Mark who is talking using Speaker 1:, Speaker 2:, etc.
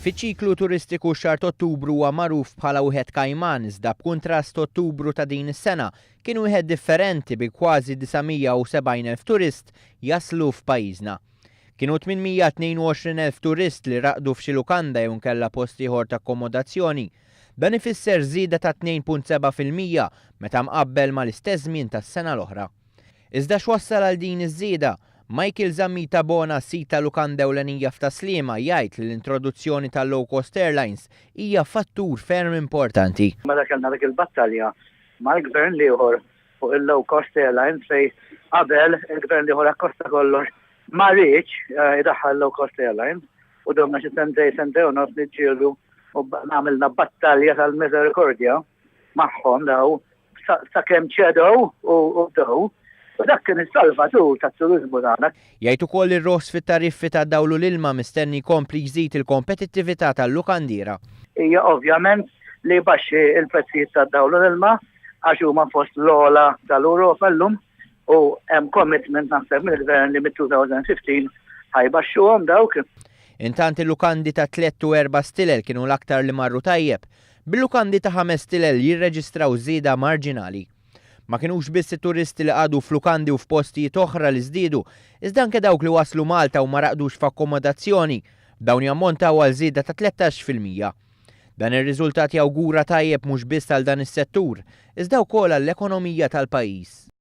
Speaker 1: Fiċ-ċiklu turistiku xahar Ottubru huwa magħruf bħala wieħed kajman iżda b'kuntrast Ottubru ta' din is-sena kien wieħed differenti bi kważi 970,000 turist jaslu f'pajjiżna. Kienu 822,000 turist li raqdu f'xi lukanda jew inkella post ieħor ta' akkomodazzjoni. Dan ifisser żieda ta' 2.7% meta mqabbel mal-istess żmien tas-sena l-oħra. Iżda x'wassal għal din iż-żieda? Michael Zammita Bona, sita lukanda ewlenija f'Taslima, jgħid li l-introduzzjoni tal-low cost airlines hija fattur ferm importanti.
Speaker 2: Mela kellna dik il-battalja mal-gvern ieħor fuq il-low cost airlines fejn qabel il-gvern ieħor akkosta kollox ma rridx idaħħal low cost airlines u domna xi sentej u nofs niġġieldu u għamilna battalja tal-misericordja magħhom daw sakemm ċedew u bdew. U dak kien is-salvatur tat-turiżmu tagħna.
Speaker 1: Jgħid ukoll ir-ross fit-tariffi ta' dawlu l-ilma mistenni jkompli jżid il-kompetittività tal-lukandiera.
Speaker 2: Hija ovvjament li baxxi il-prezzijiet tad-dawlu l-ilma għax huma fost l-ogħla tal-Ewropa llum u hemm commitment naħseb mill-gvern li mid-2015 ħajbaxxuhom dawk.
Speaker 1: Intant il-lukandi ta' 3 u 4 stilel kienu l-aktar li marru tajjeb. Bil-lukandi ta' 5 stilel jirreġistraw żieda marġinali. Ma kinux biss turisti li għadu f'lukandi u f'postijiet oħra li żdiedu, iżda anke dawk li waslu Malta u ma raqdux f'akkomodazzjoni, dawn jammontaw għal żieda ta' 13%. Dan ir-riżultat jawgura tajjeb mhux biss għal dan is-settur, iżda wkoll għall-ekonomija tal-pajjiż.